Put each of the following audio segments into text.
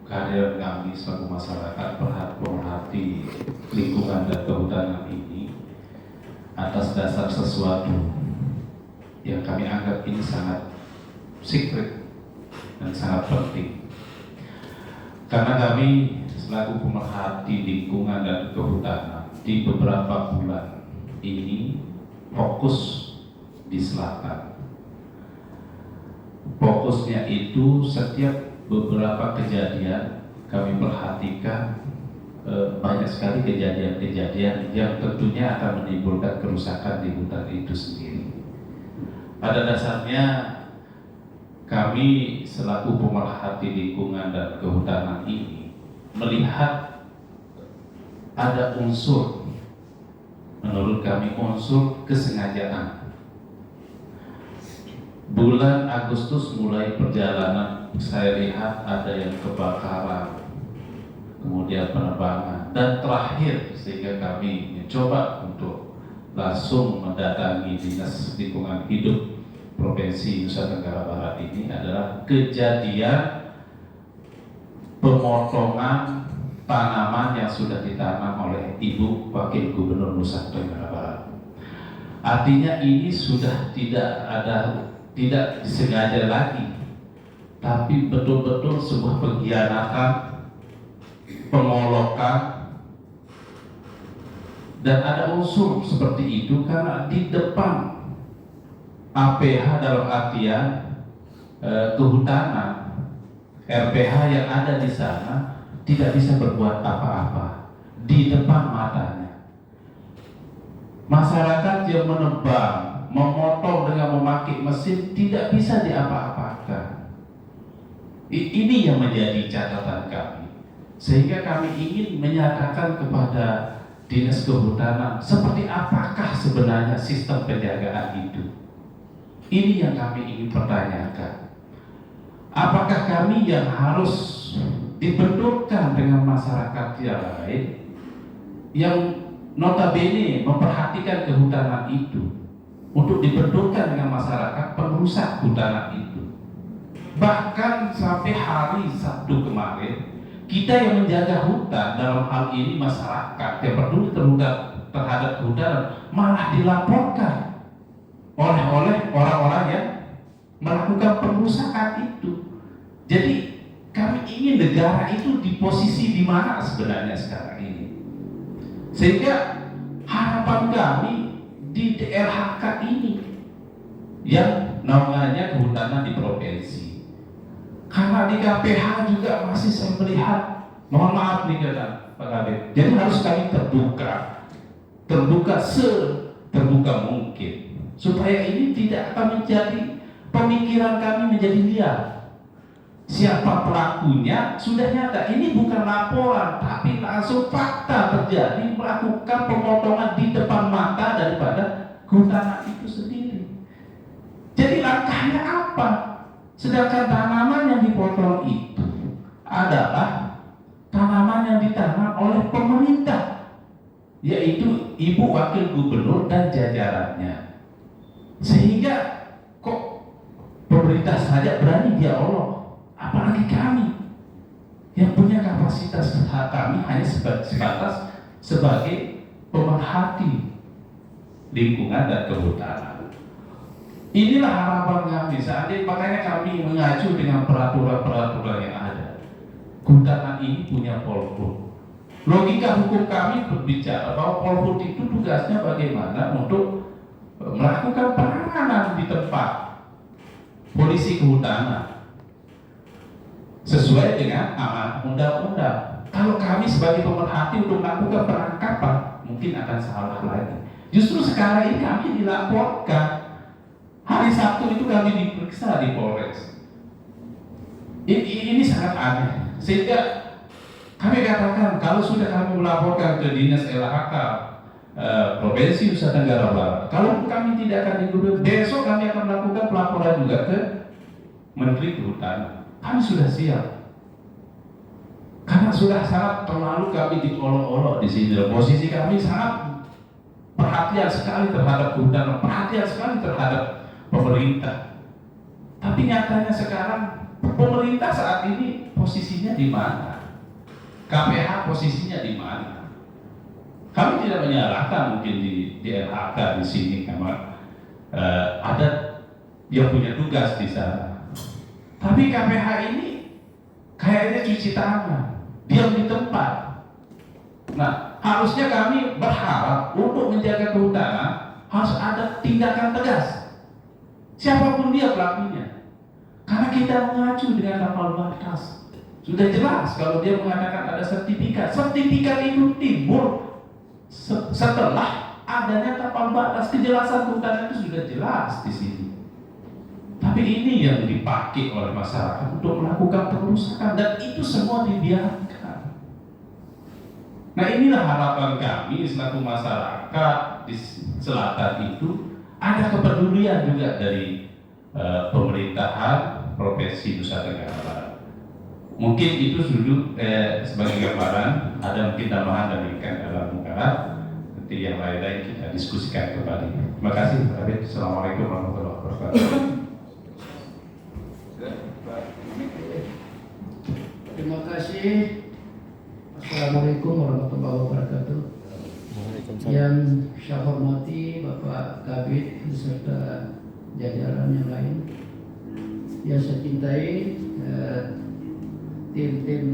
kehadiran kami selaku masyarakat pemerhati lingkungan dan kehutanan ini atas dasar sesuatu yang kami anggap ini sangat secret dan sangat penting. Karena kami selaku pemerhati lingkungan dan kehutanan di beberapa bulan ini fokus di selatan. Fokusnya itu setiap beberapa kejadian kami perhatikan banyak sekali kejadian-kejadian yang tentunya akan menimbulkan kerusakan di hutan itu sendiri. Pada dasarnya kami selaku pemerhati lingkungan dan kehutanan ini melihat ada unsur, menurut kami unsur kesengajaan. Bulan Agustus mulai perjalanan, saya lihat ada yang kebakaran, kemudian penebangan, dan terakhir sehingga kami mencoba untuk langsung mendatangi Dinas Lingkungan Hidup Provinsi Nusa Tenggara Barat ini adalah kejadian pemotongan tanaman yang sudah ditanam oleh Ibu Wakil Gubernur Nusa Tenggara Barat. Artinya ini sudah tidak disengaja lagi, tapi betul-betul sebuah pengkhianatan, pengolokan, dan ada unsur seperti itu karena di depan APH dalam artian kehutanan, RPH yang ada di sana tidak bisa berbuat apa-apa di depan matanya. Masyarakat yang menebang, memotong dengan memakai mesin tidak bisa diapa-apakan. Ini yang menjadi catatan kami, sehingga kami ingin menyatakan kepada Dinas Kehutanan seperti apakah sebenarnya sistem penjagaan itu. Ini yang kami ingin pertanyakan. Apakah kami yang harus dibenturkan dengan masyarakat yang lain yang notabene memperhatikan kehutanan itu untuk dibenturkan dengan masyarakat perusak hutanan itu? Bahkan sampai hari Sabtu kemarin, kita yang menjaga hutan, dalam hal ini masyarakat yang peduli terhadap kehutanan, malah dilaporkan oleh orang-orang yang melakukan perusakan itu. Jadi kami ingin negara itu di posisi di mana sebenarnya sekarang ini, sehingga harapan kami di DLHK ini yang namanya kehutanan di provinsi, karena di KPH juga masih saya melihat, mohon maaf nih Pak Kabit, jadi harus kami terbuka seterbuka mungkin supaya ini tidak akan menjadi pemikiran kami menjadi liar. Siapa pelakunya sudah nyata, ini bukan laporan tapi langsung fakta terjadi melakukan pemotongan di depan mata daripada kehutanan itu sendiri. Jadi langkahnya apa? Sedangkan tanaman yang dipotong itu adalah tanaman yang ditanam oleh pemerintah, yaitu Ibu Wakil Gubernur dan jajarannya. Sehingga kok pemerintah saja berani dia olok, apalagi kami yang punya kapasitas kami hanya sebatas sebagai pemerhati lingkungan dan kehutanan. Inilah harapan kami saat ini, makanya kami mengacu dengan peraturan-peraturan yang ada. Kehutanan ini punya Polhut. Logika hukum kami berbicara bahwa Polhut itu tugasnya bagaimana untuk melakukan penanganan di tempat, polisi kehutanan sesuai dengan amanat undang-undang. Kalau kami sebagai pemerhati untuk melakukan penangkapan mungkin akan salah lagi. Justru sekarang ini kami dilaporkan. Hari Sabtu itu kami diperiksa di Polres. Ini sangat aneh, sehingga kami katakan kalau sudah kami melaporkan ke Dinas LHK Provinsi Nusa Tenggara Barat, kalau kami tidak akan digubernur, besok kami akan melakukan pelaporan juga ke Menteri Kehutanan. Kami sudah siap, karena sudah sangat terlalu kami diolok-olok di sini. Posisi kami sangat perhatian sekali terhadap kehutanan, perhatian sekali terhadap pemerintah. Tapi nyatanya sekarang pemerintah saat ini posisinya di mana? KPH posisinya di mana? Kami tidak menyalahkan mungkin di LHK di sini karena ada yang punya tugas di sana. Tapi KPH ini kayaknya cuci tangan, diam di tempat. Nah, harusnya kami berharap untuk menjaga kehutanan harus ada tindakan tegas. Siapapun dia pelakunya. Karena kita mengacu dengan tapal batas. Sudah jelas kalau dia mengatakan ada sertifikat. Sertifikat itu timbul setelah adanya tapal batas. Kejelasan kehutanan itu sudah jelas di sini. Tapi ini yang dipakai oleh masyarakat untuk melakukan pengerusakan, dan itu semua dibiarkan. Nah, inilah harapan kami selaku masyarakat di selatan itu, ada kepedulian juga dari pemerintahan Provinsi Nusa Tenggara Barat. Mungkin itu sudut sebagai gambaran, ada mungkin tambahan dari Dalam Barat. Nanti yang lain-lain kita diskusikan kembali. Terima kasih Pak Abid. Assalamualaikum warahmatullahi wabarakatuh. Terima kasih. Assalamualaikum warahmatullahi wabarakatuh. Yang saya hormati Bapak Kabid beserta jajaran yang lain, yang saya cintai tim-tim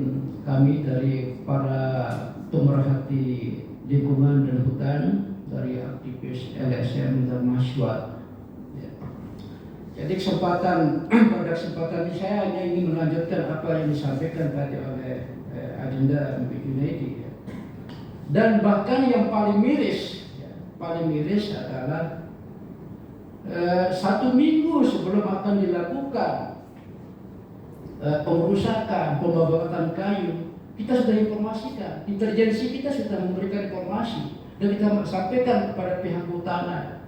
kami dari para pemerhati lingkungan dan hutan, dari aktivis LSM dan mahasiswa. Jadi pada kesempatan ini saya hanya ingin melanjutkan apa yang disampaikan tadi oleh agenda Mbak Junaidi. Dan bahkan yang paling miris adalah 1 minggu sebelum akan dilakukan pengerusakan, pembakaran kayu, kita sudah informasikan, intelijensi kita sudah memberikan informasi dan kita sampaikan kepada pihak kehutanan.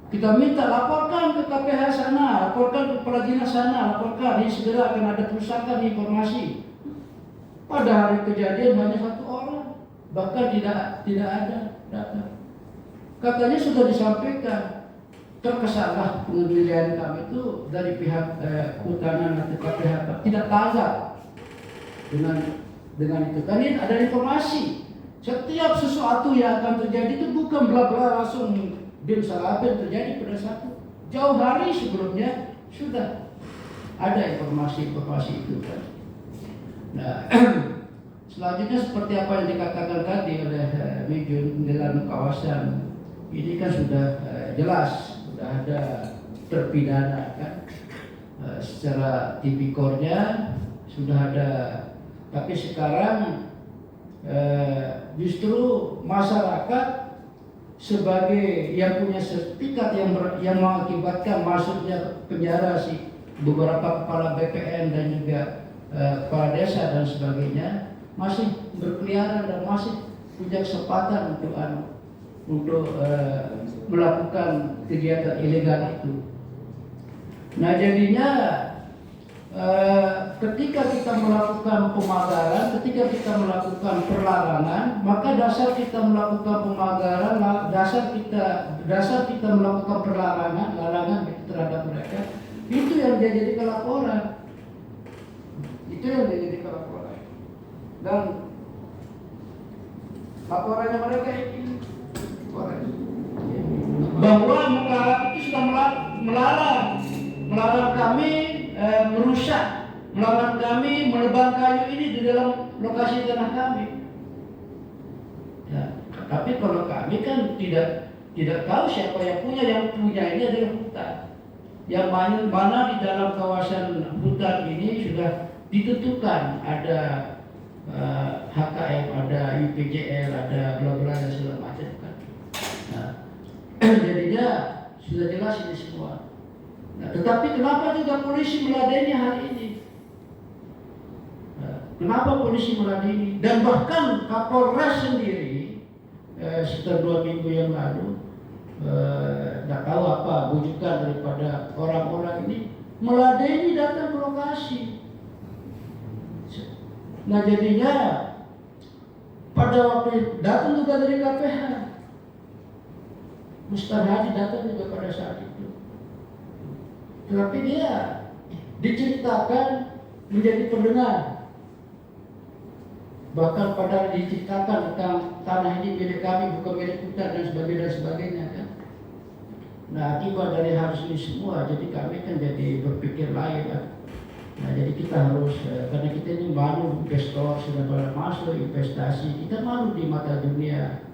Kita minta laporkan ke KPH sana, laporkan ke kepala dinas sana, laporkan ini segera akan ada perusakan informasi. Pada hari kejadian hanya 1 orang, bahkan tidak ada data. Katanya sudah disampaikan. Terkesanlah pengendalian kami itu dari pihak kehutanan atau KPH tidak tanggap dengan itu. Kan ini ada informasi. Setiap sesuatu yang akan terjadi itu bukan bla-bla langsung bin salabin terjadi pada satu. Jauh hari sebelumnya sudah ada informasi itu kan. Nah, selanjutnya seperti apa yang dikatakan tadi oleh Mijun dalam kawasan ini kan sudah jelas, sudah ada terpidana kan, secara tipikornya sudah ada. Tapi sekarang justru masyarakat sebagai yang punya sertifikat yang mengakibatkan masuknya penjara si beberapa kepala BPN dan juga kepala desa dan sebagainya masih berkeliaran dan masih punya kesempatan untuk melakukan kegiatan ilegal itu. Nah, jadinya ketika kita melakukan pemagaran, ketika kita melakukan perlarangan, maka dasar kita melakukan pemagaran, dasar kita melakukan larangan terhadap mereka, itu yang jadi laporan. Itu yang jadi laporan. Dan laporannya mereka ini bahwa melarang itu sudah melarang kami merusak, melarang kami menebang kayu ini di dalam lokasi tanah kami. Ya, tapi kalau kami kan tidak tahu siapa yang punya ini adalah hutan. Yang mana di dalam kawasan hutan ini sudah ditentukan ada HKM, ada IPJL, ada bla-bla dan segala macam kan. Nah, jadinya sudah jelas ini semua. Nah, tetapi kenapa juga polisi meladeni hari ini? Kenapa polisi meladeni? Dan bahkan Kapolres sendiri setelah 2 minggu yang lalu, tidak tahu apa bujukan daripada orang-orang ini, meladeni datang ke lokasi. Nah, jadinya pada waktu datang juga dari KPH, Mustar Hadi datang juga pada saat itu. Tetapi dia diceritakan menjadi pendengar. Bahkan pada diceritakan tentang tanah ini milik kami, bukan milik kita, dan sebagainya kan. Nah, akibat dari harus ini semua, jadi kami kan jadi berpikir lain kan. Nah, jadi kita harus, karena kita ini malu investor, sudah masuk investasi, kita malu di mata dunia.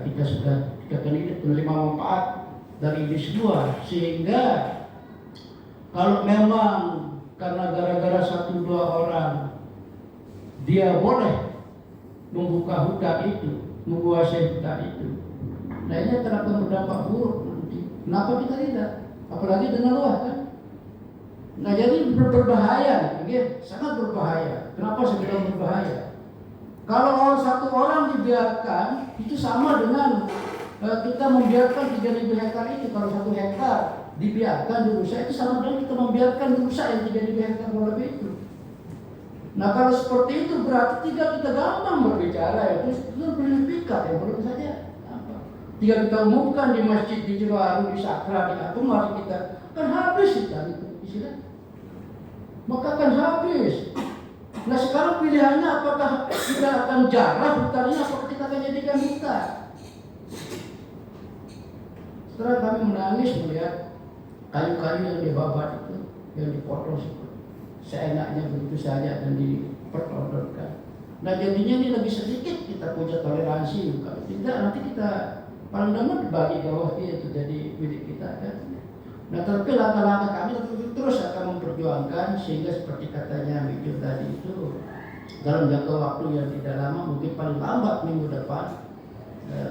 Kita sudah menerima manfaat dari ini semua, sehingga kalau memang karena gara-gara 1-2 orang dia boleh membuka hutan itu, menguasai hutan itu, nah ini akan berdampak buruk nanti. Kenapa kita tidak? Apalagi dengan luas kan? Nah jadi berbahaya, ya, sangat berbahaya. Kenapa saya bilang berbahaya? Kalau satu orang dibiarkan, itu sama dengan kita membiarkan 3.000 hektar itu. Kalau 1 hektar dibiarkan dirusak, itu sama dengan kita membiarkan dirusak yang 3.000 hektar lebih itu. Nah kalau seperti itu berarti tidak kita gampang berbicara ya, terus berpikat ya, belum saja. Jika kita umumkan di masjid di Jewaru, di Sakra, di Agung, mari kita kan habis kita itu istilah, maka kan habis. Nah sekarang pilihannya apakah kita akan jarah hutannya, apakah kita akan jadikan hutan? Setelah kami menangis melihat kayu-kayu yang dibabat itu, yang dipotong seenaknya begitu saja dan dipertontonkan. Nah jadinya ini lebih sedikit kita punya toleransi. Kalau tidak nanti kita paling lama dibagi bawah itu jadi milik kita kan. Nah tapi langkah-langkah kami terus akan memperjuangkan sehingga seperti katanya Mikil tadi itu dalam jangka waktu yang tidak lama, mungkin paling lambat minggu depan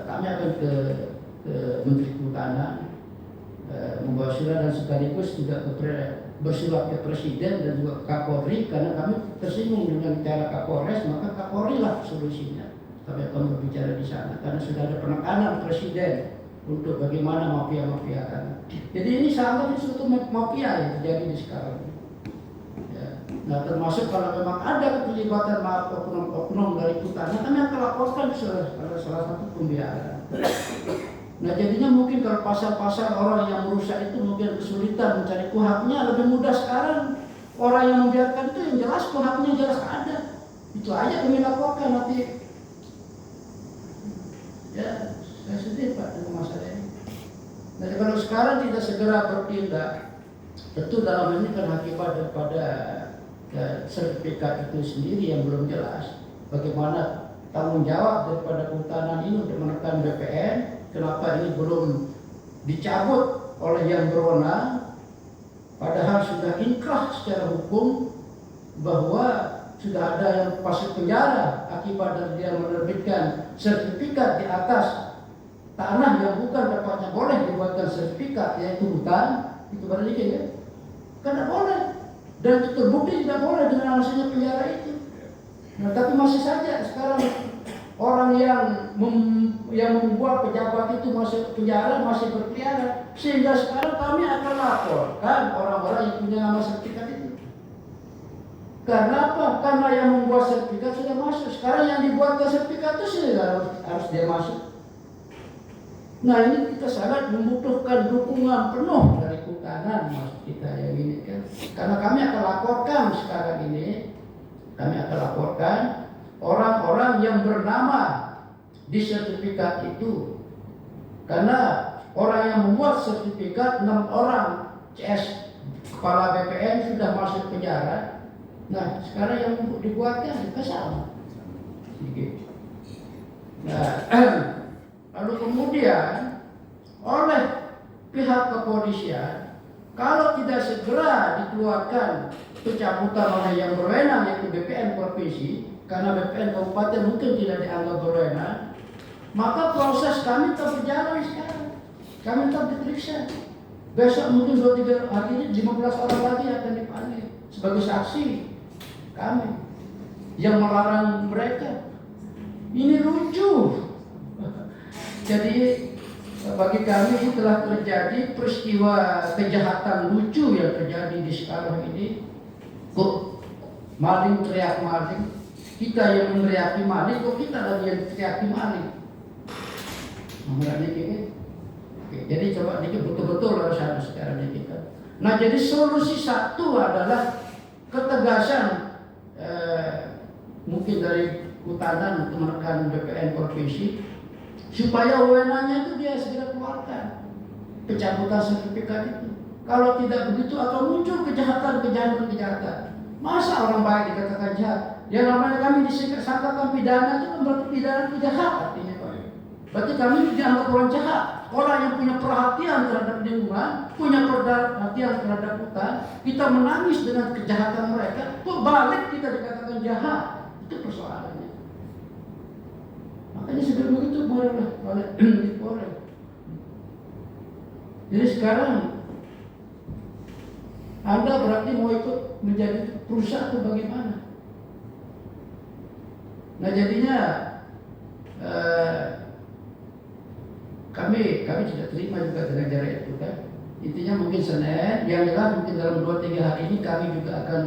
kami akan ke Menteri Kehutanan membawa surat dan sekaligus juga bersurat ke Presiden dan juga Kapolri, karena kami tersinggung dengan cara Kapolres, maka Kapolri lah solusinya. Kami akan berbicara di sana karena sudah ada penekanan Presiden untuk bagaimana mafia-mafia kan. Jadi ini sangat suatu mafia yang terjadi di sekarang. Ya. Nah termasuk kalau memang ada keterlibatan oknum dari Kehutanan, kami akan laporkan salah satu pembiaran. Nah jadinya mungkin kalau pasar-pasar orang yang merusak itu mungkin kesulitan mencari kuhapnya, lebih mudah sekarang orang yang membiarkan itu yang jelas kuhapnya jelas ada. Itu aja kami laporkan nanti. Ya, saya sedih Pak dengan masalah ini. Jadi kalau sekarang tidak segera bertindak, tentu dalam ini kan akibat daripada sertifikat itu sendiri yang belum jelas. Bagaimana tanggung jawab daripada Kehutanan ini untuk menekan BPN? Kenapa ini belum dicabut oleh yang berwenang? Padahal sudah inkrah secara hukum bahwa sudah ada yang masuk penjara akibat dari dia menerbitkan sertifikat di atas tanah yang bukan dapatnya boleh dibuatkan sertifikat, yaitu hutan. Itu berarti ya, karena boleh dan itu terbukti tidak boleh dengan alasannya penjara itu. Nah tapi masih saja sekarang orang yang membuat pejabat itu masuk penjara, masih berkeliaran, sehingga sekarang kami akan laporkan orang-orang yang punya nama sertifikat itu. Karena apa? Karena yang membuat sertifikat sudah masuk. Sekarang yang dibuatkan sertifikat itu sudah harus dia masuk. Nah ini kita sangat membutuhkan dukungan penuh dari Kehutanan maksud kita yang ini kan. Karena kami akan laporkan sekarang ini, kami akan laporkan orang-orang yang bernama di sertifikat itu. Karena orang yang membuat sertifikat 6 orang CS kepala BPN sudah masuk penjara. Nah sekarang yang dibuatkan juga sama. Nah lalu kemudian oleh pihak kepolisian, kalau tidak segera dikeluarkan pencabutan oleh yang berwenang yaitu BPN provinsi, karena BPN kabupaten mungkin tidak dianggap berwenang, maka proses kami tetap berjalan sekarang. Kami tetap diperiksa. Besok mungkin 2-3 hari ini 15 orang lagi akan dipanggil sebagai saksi kami yang melarang mereka. Ini lucu. Jadi bagi kami ini telah terjadi peristiwa kejahatan lucu yang terjadi di sekarang ini. Kok maling teriak maling, kita yang meneriaki maling, kok kita lagi yang teriaki maling. Oke, jadi coba dikit betul-betul harus ada sekarang ini kita. Nah jadi solusi satu adalah ketegasan mungkin dari Kehutanan untuk menekan BPN provinsi supaya wewenangnya itu dia segera keluarkan pencabutan sertifikat itu. Kalau tidak begitu akan muncul kejahatan. Masa orang baik dikatakan jahat? Ya namanya kami disangkakan pidana itu kan berarti pidana itu jahat artinya Pak. Berarti kami dianggap orang jahat. Orang yang punya perhatian terhadap lingkungan, punya perhatian terhadap hutan, kita menangis dengan kejahatan mereka, kok balik kita dikatakan jahat? Itu persoalannya. Makanya sebelum begitu boleh dikorek. Jadi sekarang Anda berarti mau ikut menjadi perusahaan atau bagaimana? Nah jadinya kami tidak terima juga dengan cara itu kan. Intinya mungkin Senin, yang jelas mungkin dalam 2-3 hari ini kami juga akan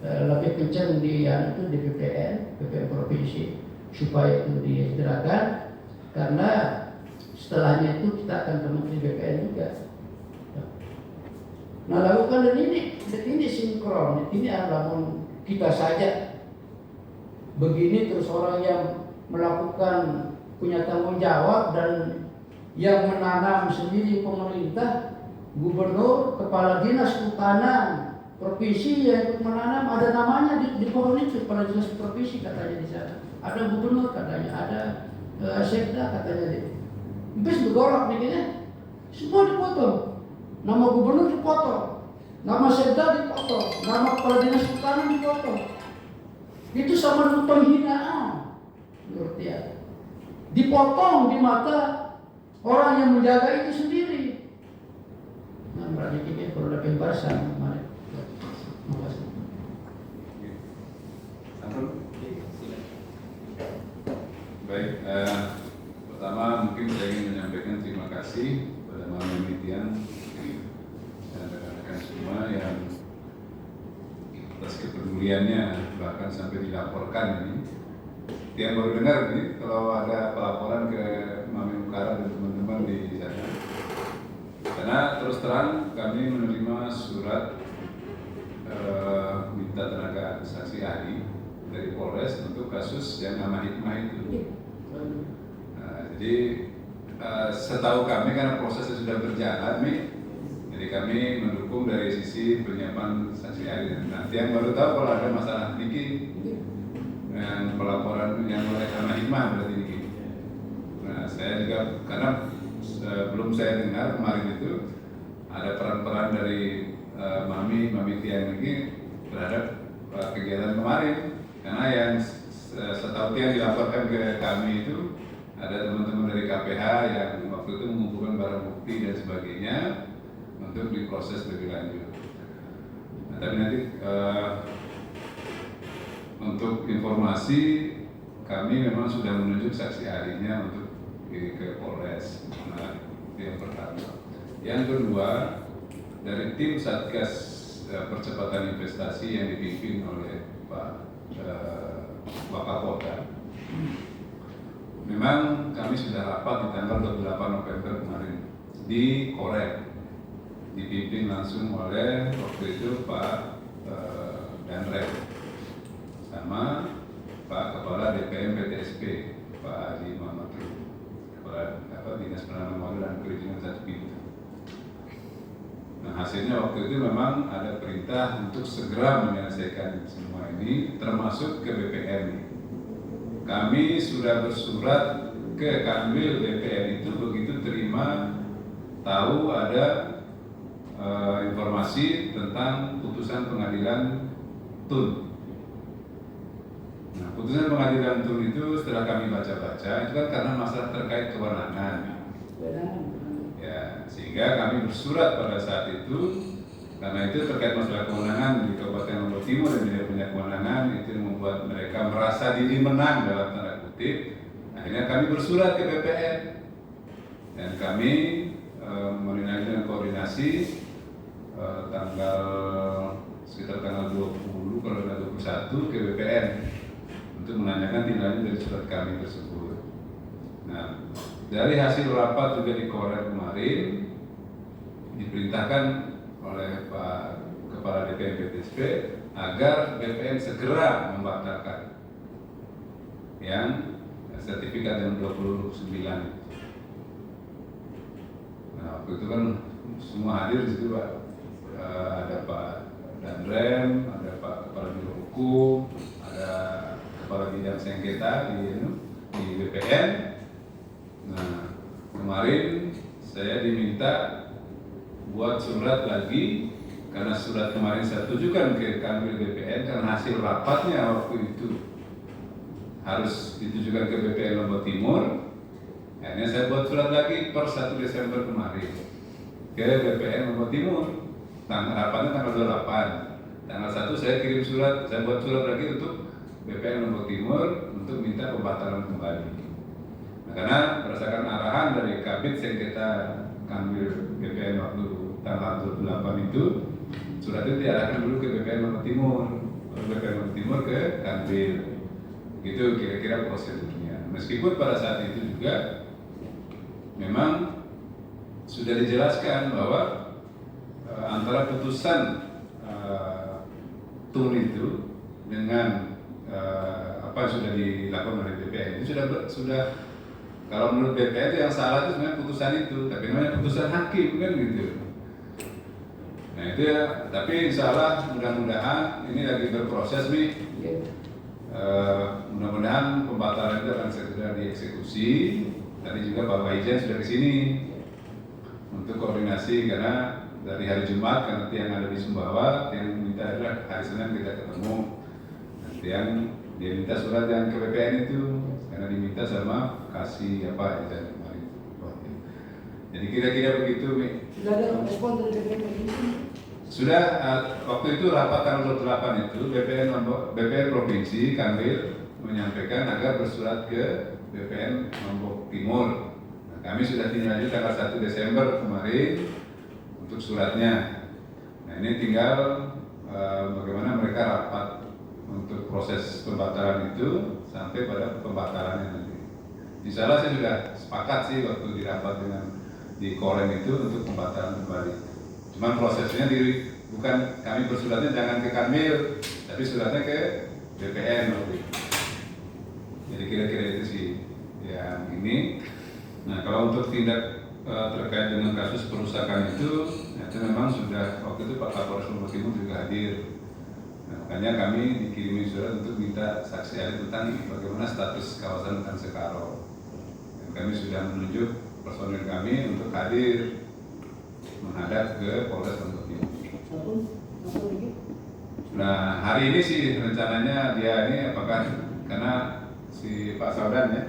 lebih kencang di BPN provinsi supaya itu disegerakan, karena setelahnya itu kita akan ke Menteri BPN juga. Nah lalu kan ini sinkron, ini adalah kita saja begini terus orang yang melakukan punya tanggung jawab dan yang menanam sendiri pemerintah, gubernur, kepala dinas kehutanan provinsi yang ikut menanam, ada namanya di pohon itu, kepala dinas provinsi katanya di sana, ada gubernur katanya, ada sekda katanya. Bis bergorok begini, semua dipotong. Nama gubernur dipotong, nama sekda dipotong, nama kepala dinas kehutanan dipotong. Itu sama dengan penghinaan menurut dia. Dipotong di mata orang yang menjaga itu sendiri. Nah, berarti ini perlu ada pembahasan. Mari. Terima kasih. Baik, pertama mungkin saya ingin menyampaikan terima kasih kepada Mami Mitian dan rekan-rekan semua yang atas kepeduliannya, bahkan sampai dilaporkan ini. Yang baru dengar ini kalau ada pelaporan ke Mami Ukara dan teman-teman di sana. Karena terus terang kami menerima surat minta tenaga saksi ahli dari Polres untuk kasus yang nama hikmah itu. Jadi setahu kami karena prosesnya sudah berjalan nih, jadi kami mendukung dari sisi penyiapan saksi ahli. Nanti yang baru tahu kalau ada masalah niki dengan pelaporan yang oleh nama hikmah berarti niki. Nah saya juga karena belum saya dengar kemarin itu ada peran-peran dari Mami Tian ini terhadap kegiatan kemarin, karena yang setahu yang dilaporkan ke kami itu ada teman-teman dari KPH yang waktu itu mengumpulkan barang bukti dan sebagainya untuk diproses lebih lanjut. Nah, tapi nanti untuk informasi kami memang sudah menunjuk saksi ahlinya untuk ke Polres. Nah, itu yang pertama. Yang kedua, dari tim Satgas Percepatan Investasi yang dipimpin oleh Pak Kapolda, memang kami sudah rapat di tanggal 28 November kemarin di Korek, dipimpin langsung oleh waktu itu Pak Danrem sama Pak Kepala DPM PTSP Pak Haji Muhammad Kepala Dinas Penanaman Modal dan Perizinan Satu Pintu. Nah hasilnya waktu itu memang ada perintah untuk segera menyelesaikan semua ini, termasuk ke BPN. Kami sudah bersurat ke Kanwil BPN itu begitu terima tahu ada informasi tentang putusan pengadilan Tun. Nah, putusan pengadilan Tun itu setelah kami baca-baca itu kan karena masalah terkait kewenangan. Ya, sehingga kami bersurat pada saat itu karena itu terkait masalah kewenangan di Kabupaten Lombok Timur dan tidak punya kewenangan, itu membuat mereka merasa diri menang dalam tanda kutip. Akhirnya kami bersurat ke BPN dan kami dengan koordinasi sekitar tanggal 20 kalau tidak 21 ke BPN untuk menanyakan tindak lanjut dari surat kami tersebut. Nah, dari hasil rapat juga di Korek kemarin diperintahkan oleh Pak Kepala DPM PTSP agar BPN segera membatalkan yang sertifikat yang 29. Nah, waktu itu kan semua hadir di situ, Pak. Ada Pak Danrem, ada Pak Kepala Biro Hukum, ada Kepala Bidang Sengketa di BPN. Nah, kemarin saya diminta buat surat lagi, karena surat kemarin saya tujukan ke Kanwil BPN karena hasil rapatnya waktu itu harus ditujukan ke BPN Lombok Timur. Akhirnya saya buat surat lagi per 1 Desember kemarin ke BPN Lombok Timur. Rapatnya tanggal 28. Tanggal 1 saya kirim surat, saya buat surat lagi untuk BPN Lombok Timur untuk minta pembatalan kembali. Nah, karena berdasarkan arahan dari Kabid Sengketa Kanwil BPN waktu tanggal 28 itu, surat itu diarahkan dulu ke BPN Lombok Timur, lalu BPN Lombok Timur ke Kanwil. Begitu kira-kira prosedurnya. Meskipun pada saat itu juga memang sudah dijelaskan bahwa antara putusan TUN itu dengan apa yang sudah dilakukan oleh BPN itu sudah kalau menurut BPN itu yang salah itu sebenarnya putusan itu, tapi namanya putusan hakim kan gitu. Nah itu ya, tapi insya Allah mudah-mudahan ini lagi berproses nih. Mudah-mudahan pembatalan itu akan segera dieksekusi. Tadi juga Pak Waijen sudah kesini untuk koordinasi, karena dari hari Jumat karena yang ada di Sumbawa, yang minta adalah hari Senin kita ketemu. Nanti yang dia minta surat yang ke BPN itu karena diminta sama kasih apa ya kemarin. Jadi kira-kira begitu, Mi. Sudah ada respon dari BPN ini? Sudah, waktu itu rapat tanggal 28 itu BPN Provinsi Kanwil menyampaikan agar bersurat ke BPN Lombok Timur. Nah, kami sudah tindak lanjut tanggal 1 Desember kemarin untuk suratnya. Nah ini tinggal bagaimana mereka rapat untuk proses pembatalan itu sampai pada pembatalannya nanti. Insya Allah saya sudah sepakat sih waktu di rapat di Korem itu untuk pembatalan kembali. Cuman prosesnya bukan kami bersuratnya jangan ke Kanwil, tapi suratnya ke BPN waktu itu. Jadi kira-kira itu sih yang ini. Nah kalau untuk tindak terkait dengan kasus perusakan itu memang sudah waktu itu Pak Kapolres Lombok Timur juga hadir. Nah, makanya kami dikirimi surat untuk minta saksi ahli tentang bagaimana status kawasan hutan Sekarau. Dan kami sudah menunjuk personil kami untuk hadir menghadap ke Polres Lombok Timur. Nah hari ini sih rencananya dia ini apakah karena si Pak Saudan ya,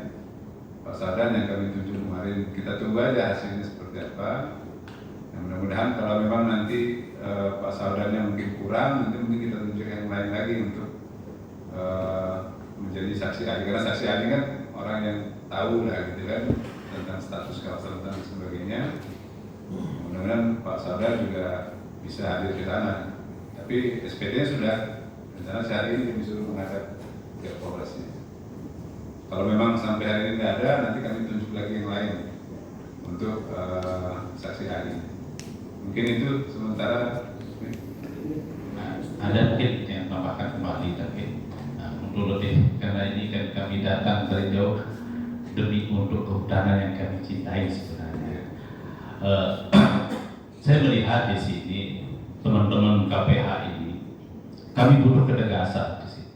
Pak Saudan yang kami tunjuk kemarin, kita tunggu aja hasilnya seperti apa. Nah, mudah-mudahan kalau memang nanti Pak Saudannya mungkin kurang, nanti mungkin kita tunjuk yang lain lagi untuk menjadi saksi ahli. Karena saksi ahli kan orang yang tahu lah gitu kan tentang status kawasan dan sebagainya. Mudah-mudahan Pak Saudan juga bisa hadir di sana. Tapi SPD-nya sudah, rencana sehari ini disuruh menghadap ke Polresnya. Kalau memang sampai hari ini tidak ada, nanti kami tunjuk lagi yang lain untuk saksi ahli. Mungkin itu sementara. Ada mungkin yang tambahkan kembali, tapi untuk lebih karena ini kan kami datang dari jauh demi untuk kehutanan yang kami cintai sebenarnya. Saya melihat di sini teman-teman KPH ini, kami butuh ketegasan di sini.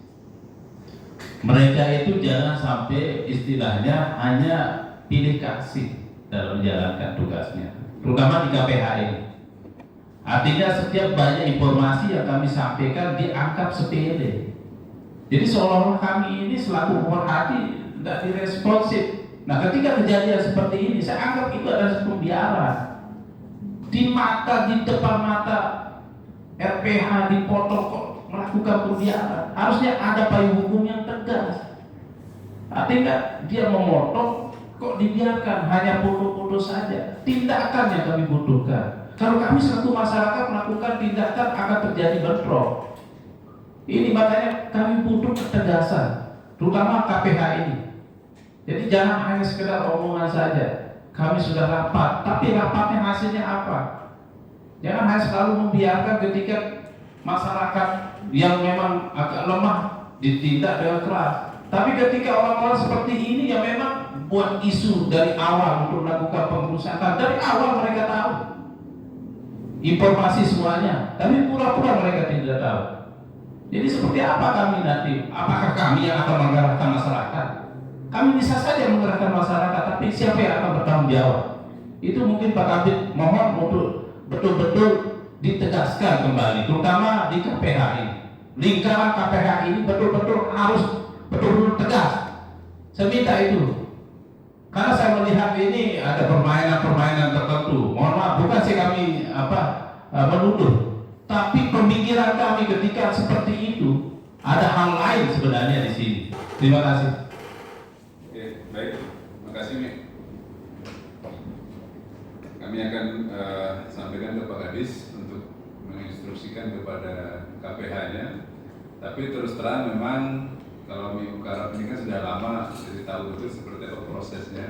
Mereka itu jangan sampai istilahnya hanya pilih kasih dalam menjalankan tugasnya, terutama di KPH ini. Artinya setiap banyak informasi yang kami sampaikan dianggap sepele. Jadi seolah-olah kami ini selaku pemerhati tidak diresponsif. Nah ketika kejadian seperti ini, saya anggap itu adalah pembiaran. Di depan mata RPH dipotong kok melakukan pembiaran. Harusnya ada payung hukum yang tegas. Artinya dia memotong kok dibiarkan hanya foto-foto saja. Tindakan yang kami butuhkan. Kalau kami satu masyarakat melakukan tindakan akan terjadi bentrok. Ini makanya kami butuh ketegasan, terutama KPH ini. Jadi jangan hanya sekedar omongan saja. Kami sudah rapat, tapi rapatnya hasilnya apa? Jangan hanya selalu membiarkan ketika masyarakat yang memang agak lemah ditindak dengan keras. Tapi ketika orang-orang seperti ini yang memang buat isu dari awal untuk melakukan pengerusakan, dari awal mereka tahu informasi semuanya, tapi pura-pura mereka tidak tahu. Jadi seperti apa kami nanti? Apakah kami yang akan menggerakkan masyarakat? Kami bisa saja menggerakkan masyarakat, tapi siapa yang akan bertanggung jawab? Itu mungkin Pak Kabid mohon untuk betul-betul ditegaskan kembali, terutama di KPH ini. Lingkaran KPH ini betul-betul harus betul-betul tegas. Saya minta itu. Karena saya melihat ini ada permainan-permainan tertentu. Mohon maaf, bukan sih kami menuduh, tapi pemikiran kami ketika seperti itu ada hal lain sebenarnya di sini. Terima kasih. Oke, baik. Terima kasih, Mi. Kami akan sampaikan ke Pak Kadis untuk menginstruksikan kepada KPH-nya. Tapi terus terang memang kalau Mi Mukarab ini kan sudah lama, jadi tahu betul seperti apa prosesnya.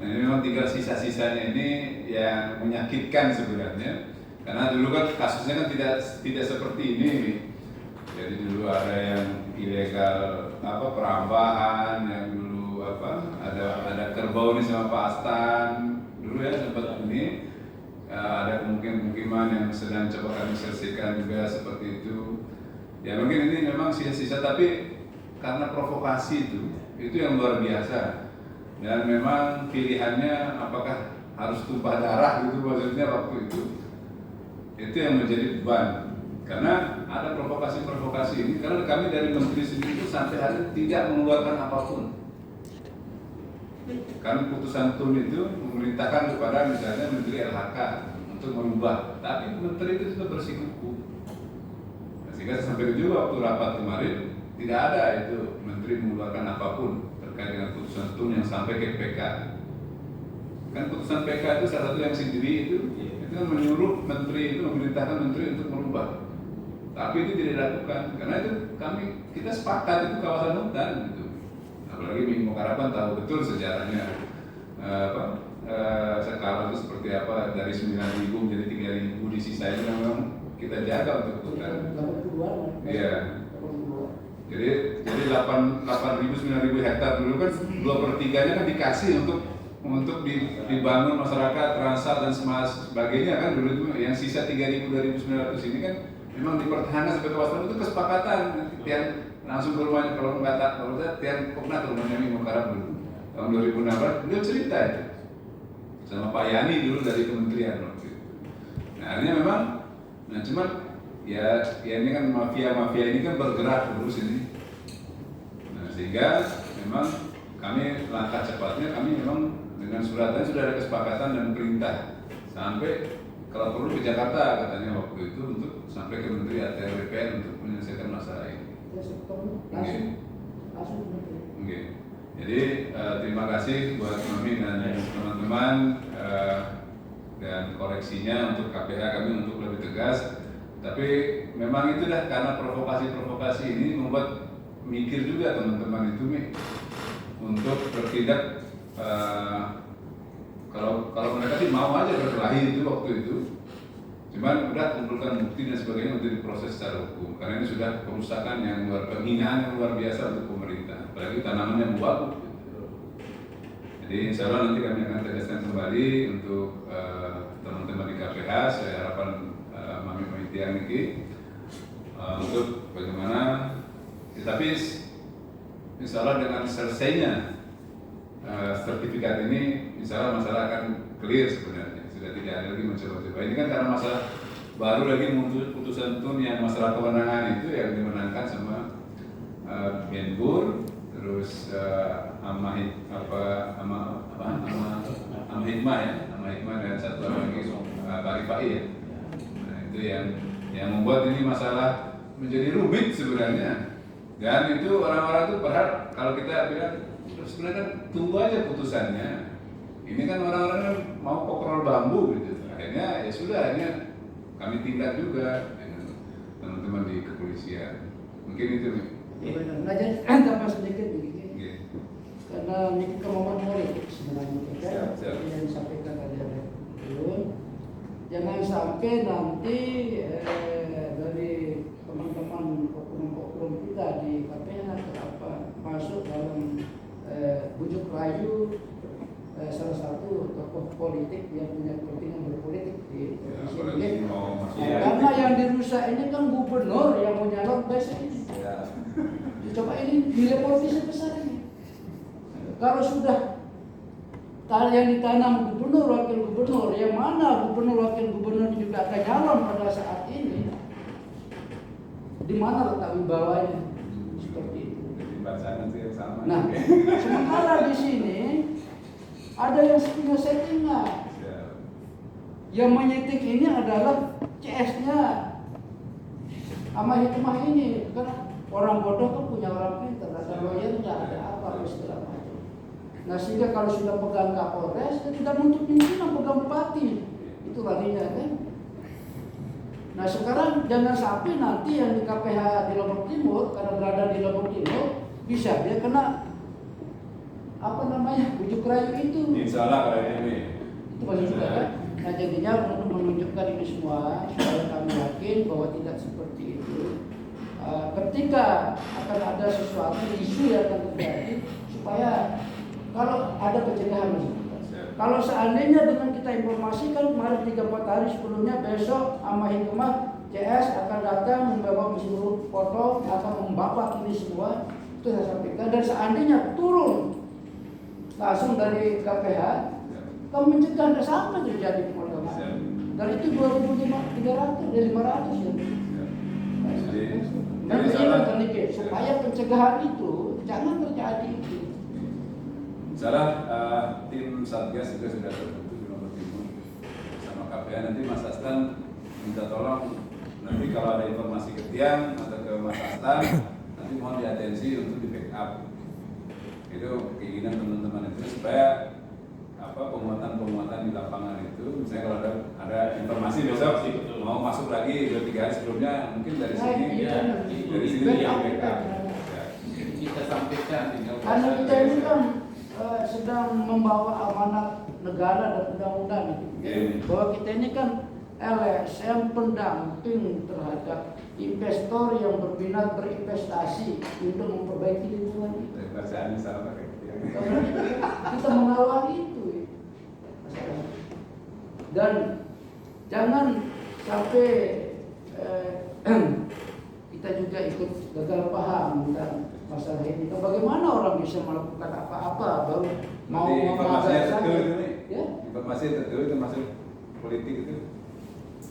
Nah, ini memang tinggal sisa-sisanya ini yang menyakitkan sebenarnya. Karena dulu kan kasusnya kan tidak seperti ini. Jadi dulu ada yang ilegal perambahan, yang dulu ada kerbau nih sama Pak Astan. Dulu ya sempat ini ada kemungkinan yang sedang coba kami selesaikan juga seperti itu. Ya mungkin ini memang sisa-sisa, tapi karena provokasi itu yang luar biasa. Dan memang pilihannya apakah harus tumpah darah gitu maksudnya waktu itu yang menjadi beban. Karena ada provokasi-provokasi ini, karena kami dari Menteri sendiri itu sampai hari ini tidak mengeluarkan apapun. Kan putusan TUN itu memerintahkan kepada misalnya Menteri LHK untuk merubah, tapi Menteri itu sudah bersikukuh. Nah, sehingga sampai juga waktu rapat kemarin tidak ada itu Menteri mengeluarkan apapun terkait dengan putusan TUN yang sampai ke PK. Kan putusan PK itu salah satu yang sendiri itu kan menyuruh Menteri itu, memerintahkan Menteri untuk merubah. Tapi itu tidak dilakukan, karena itu kita sepakat itu kawasan hutan gitu. Apalagi Minggu Harapan tahu betul sejarahnya sekarang itu seperti apa, dari 9.000 menjadi 3.000 di sisa itu memang kita jaga untuk hutan. Iya. Jadi 8.000 9.000 hektar dulu kan 2/3-nya kan dikasih untuk dibangun masyarakat, transa dan sebagainya kan dulu itu. Yang sisa 3.000 2.900 ini kan memang dipertahankan sebagai kawasan itu kesepakatan. Tian langsung ke rumahnya, kalau Tian pernah ke rumahnya Minggu Karab dulu tahun 2016, beliau cerita itu sama Pak Yani dulu dari kementerian waktu itu. Nah akhirnya memang, cuman ya ini kan mafia ini kan bergerak terus ini. Nah sehingga memang kami langkah cepatnya, kami memang dengan suratnya sudah ada kesepakatan dan perintah sampai kalau perlu ke Jakarta katanya waktu itu untuk sampai ke Menteri ATR BPN untuk menyelesaikan masalah ini. Oke. Jadi terima kasih buat Mami dan teman-teman dan koreksinya untuk KPH kami untuk lebih tegas. Tapi memang itu dah karena provokasi ini membuat mikir juga teman-teman itu Mi, untuk bertindak. Kalau mereka sih mau aja berkelahi itu waktu itu, cuman udah kumpulkan bukti dan sebagainya untuk diproses secara hukum. Karena ini sudah kerusakan yang penghinaan yang luar biasa untuk pemerintah, apalagi tanaman yang buah. Jadi insya Allah nanti kami akan tegaskan kembali untuk teman-teman di KPH. Saya harapan Mami Tiang ini untuk bagaimana, tapi insya Allah dengan selesainya sertifikat ini, insya Allah masalah akan clear sebenarnya. Sudah tidak ada lagi mencoba-coba. Ini kan karena masalah baru lagi muncul putusan TUN yang masalah kewenangan itu yang dimenangkan sama Menbur, terus Hikmah dan satu lagi Pak Rifai ya. Nah itu yang membuat ini masalah menjadi rumit sebenarnya. Dan itu orang-orang itu berharap kalau kita bilang sebenarnya kan tunggu aja putusannya. Ini kan orang-orang mau koprol bambu gitu. Akhirnya ya sudah, akhirnya kami tindak juga dengan teman-teman di kepolisian. Mungkin itu. Ya benar. Nah jadi tambah sedikit begini. Karena ini kemauan sebenarnya kita yang disampaikan oleh Belum. Jangan sampai nanti dari teman-teman kita di KPH atau apa masuk dalam bujuk rayu salah satu tokoh politik yang punya kepentingan berpolitik di provinsi apalagi ini. mau masuk Karena yang dirusak ini kan gubernur yang mau nyalon besok ini. ya. Coba ini nilai politisnya besar ini. Kalau sudah yang ditanam gubernur, wakil gubernur, yang mana gubernur, wakil gubernur juga akan nyalon pada saat ini, di mana letak wibawanya? Seperti itu. Jadi bacaan nanti yang sama. Nah, sementara di sini ada yang punya settingan. Ya. Yang menyeting ini adalah CS-nya sama hikmah ini, karena orang bodoh kan punya orang pintar, ada lawyernya, ada apa, segala macam. Nah sehingga kalau sudah pegang Kapolres, dia tidak menuntut pimpinan, pegang bupati, itu larinya kan. Nah sekarang jangan sampai nanti yang di KPH di Lombok Timur, karena berada di Lombok Timur, bisa dia kena apa namanya bujuk rayu itu. Insya Allah kalau ini. Itu masih juga kan. Nah jadinya untuk menunjukkan ini semua supaya kami yakin bahwa tidak seperti itu. Ketika akan ada sesuatu isu yang akan terjadi, supaya kalau ada pencegahan, kalau seandainya dengan kita informasikan kemarin 3-4 hari sebelumnya, besok sama hikmah CS akan datang membawa seluruh foto, akan membapak ini semua, itu saya sampaikan. Dan seandainya turun langsung dari KPH, kamu mencegah tidak sampai terjadi pemadaman. Dan itu 2.300 dari 500 ya. Jadi supaya pencegahan itu jangan terjadi itu. Salah tim Satgas juga sudah terbentuk di Lombok Timur sama KPH. Nanti Mas Astan minta tolong nanti kalau ada informasi ke Tiang atau ke Mas Astan, nanti mohon diatensi untuk di backup. Itu keinginan teman-teman itu supaya penguatan di lapangan itu, misalnya kalau ada informasi besok mau masuk lagi 2-3 hari sebelumnya, mungkin dari sini dari sini di backup. Kita sampaikan tinggal Karena kita ini kan sedang membawa amanat negara dan undang-undang itu. Bahwa kita ini kan LSM pendamping terhadap investor yang berminat berinvestasi untuk memperbaiki lingkungan. Bacaan salah pakai. Kita mengawal itu. Dan jangan sampai kita juga ikut gagal paham tentang masalah ini. Bagaimana orang bisa melakukan apa-apa baru mau informasinya tertentu itu nih. Ya? Informasi tertentu itu masuk politik itu.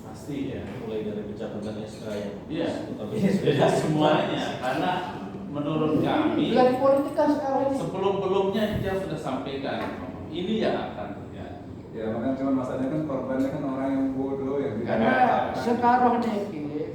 Pasti ya, mulai dari pencatatan SK yang Iya, beda semuanya. Karena menurut kami Dari politik kan sekarang ini. sebelum-belumnya dia sudah sampaikan ini yang akan terjadi. Ya makanya cuma masalahnya kan korbannya kan orang yang bodoh yang Karena sekarang nih